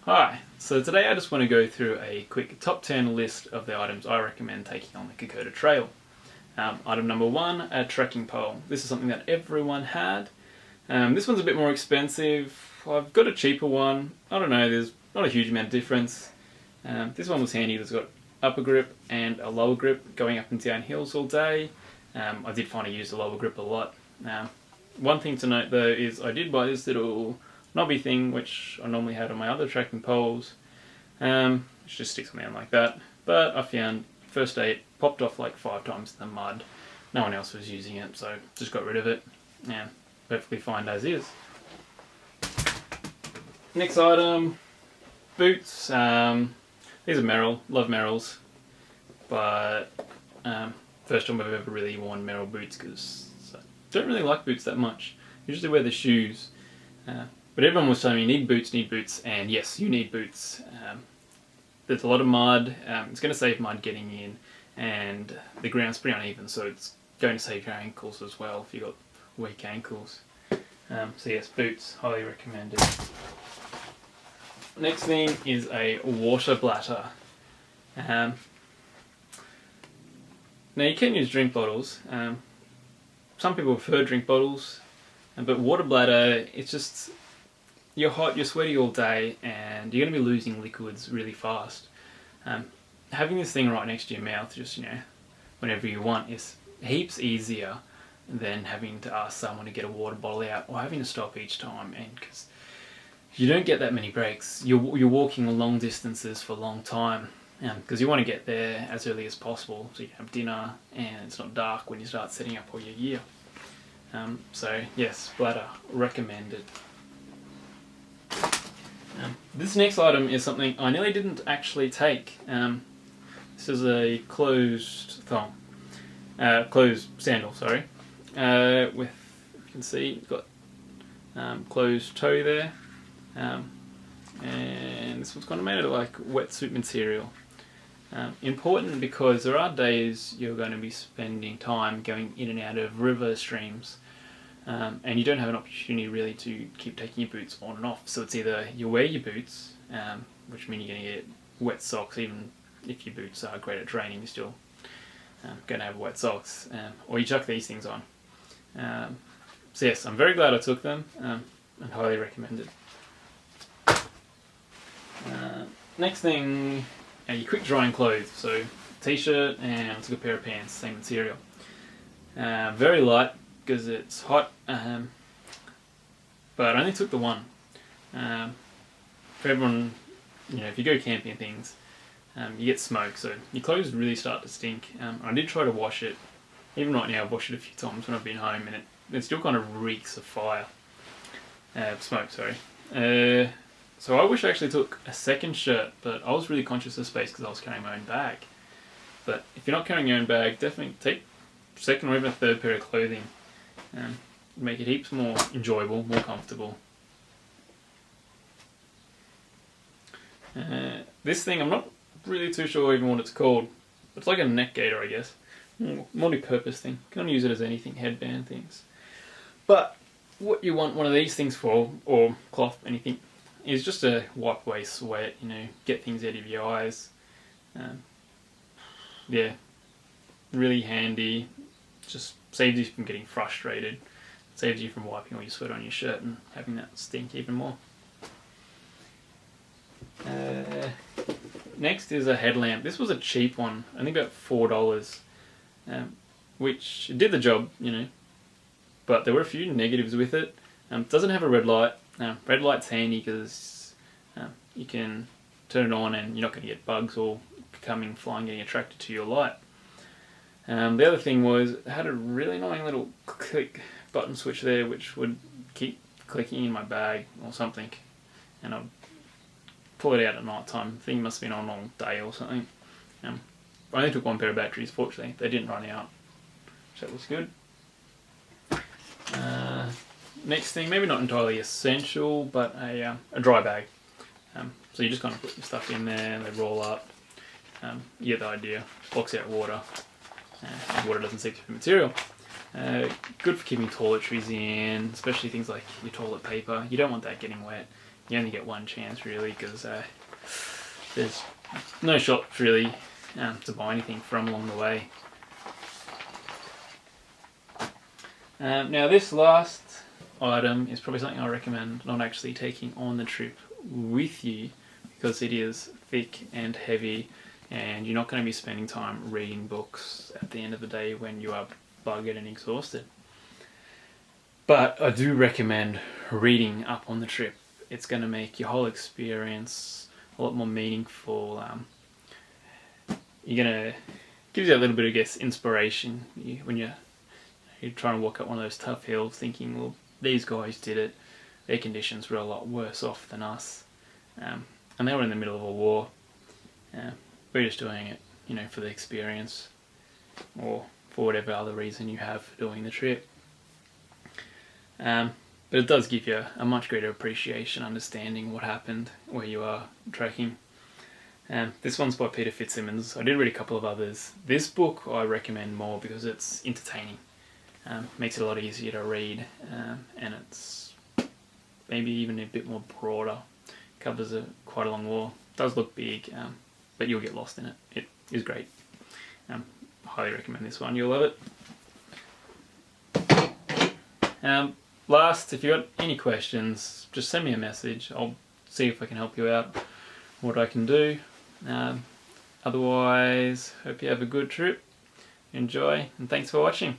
Hi, so today I just want to go through a quick top 10 list of the items I recommend taking on the Kokoda Trail. Item number 1, a trekking pole. This is something that everyone had. This one's a bit more expensive. I've got a cheaper one. I don't know, there's not a huge amount of difference. This one was handy. It's got upper grip and a lower grip going up and down hills all day. I did find I used the lower grip a lot. One thing to note though is I did buy this little knobby thing which I normally had on my other trekking poles, which just sticks on the end like that, but I found first day it popped off like 5 times in the mud. No one else was using it, so just got rid of it, and perfectly fine as is. Next item, boots. These are Merrell, love Merrells, but first time I've ever really worn Merrell boots because I don't really like boots that much. Usually wear the shoes. But everyone was telling me need boots, and yes, you need boots. There's a lot of mud. It's going to save mud getting in, and the ground's pretty uneven, so it's going to save your ankles as well if you've got weak ankles. So yes, boots, highly recommended. Next thing is a water bladder. Now you can use drink bottles. Some people prefer drink bottles, but water bladder, it's just, you're hot, you're sweaty all day, and you're going to be losing liquids really fast. Having this thing right next to your mouth, just whenever you want, is heaps easier than having to ask someone to get a water bottle out or having to stop each time. And because you don't get that many breaks, you're walking long distances for a long time, because you want to get there as early as possible so you can have dinner and it's not dark when you start setting up all your gear. So yes, bladder recommended. This next item is something I nearly didn't actually take. This is a closed sandal, sorry. With, you can see, got closed toe there, and this one's kind of made out of like wetsuit material. Important because there are days you're going to be spending time going in and out of river streams. And you don't have an opportunity really to keep taking your boots on and off, so it's either you wear your boots, which means you're going to get wet socks. Even if your boots are great at draining, you're still going to have wet socks, or you chuck these things on. So yes, I'm very glad I took them, and highly recommended. Next thing, your quick drying clothes. So T-shirt, and I took a pair of pants, same material. Very light because it's hot, but I only took the one. For everyone, if you go camping and things, you get smoke, so your clothes really start to stink. I did try to wash it. Even right now I've washed it a few times when I've been home, and it still kind of reeks of smoke, sorry. So I wish I actually took a second shirt, but I was really conscious of space because I was carrying my own bag. But if you're not carrying your own bag, definitely take second or even a third pair of clothing. Make it heaps more enjoyable, more comfortable. This thing, I'm not really too sure even what it's called. It's like a neck gaiter, I guess. Multi-purpose thing. You can only use it as anything, headband things. But what you want one of these things for, or cloth, anything, is just to wipe away sweat, get things out of your eyes. Yeah, really handy. Just saves you from getting frustrated. Saves you from wiping all your sweat on your shirt and having that stink even more. Next is a headlamp. This was a cheap one, I think about $4, which did the job, but there were a few negatives with it. It doesn't have a red light. Red light's handy because you can turn it on and you're not going to get bugs all coming, flying, getting attracted to your light. The other thing was, it had a really annoying little click button switch there which would keep clicking in my bag or something, and I'd pull it out at night time. The thing must have been on all day or something. I only took one pair of batteries, fortunately. They didn't run out, so that was good. Next thing, maybe not entirely essential, but a dry bag. So you just kind of put your stuff in there and they roll up. You get the idea. Blocks out water. Water doesn't seep through the material. Good for keeping toiletries in, especially things like your toilet paper. You don't want that getting wet. you only get one chance really, because there's no shops really to buy anything from along the way. Now this last item is probably something I recommend not actually taking on the trip with you, because it is thick and heavy and you're not going to be spending time reading books at the end of the day when you are buggered and exhausted. But I do recommend reading up on the trip. It's going to make your whole experience a lot more meaningful. You're going to gives you a little bit of, I guess, inspiration when you're trying to walk up one of those tough hills, thinking, well, these guys did it. Their conditions were a lot worse off than us, and they were in the middle of a war. We're just doing it, for the experience, or for whatever other reason you have for doing the trip. But it does give you a much greater appreciation, understanding what happened where you are trekking. This one's by Peter Fitzsimmons. I did read a couple of others. This book I recommend more because it's entertaining. Makes it a lot easier to read, and it's maybe even a bit more broader. Covers quite a long war. Does look big, but you'll get lost in it. It is great. Highly recommend this one. You'll love it. Last, if you've got any questions, just send me a message. I'll see if I can help you out, what I can do. Otherwise, hope you have a good trip. Enjoy, and thanks for watching.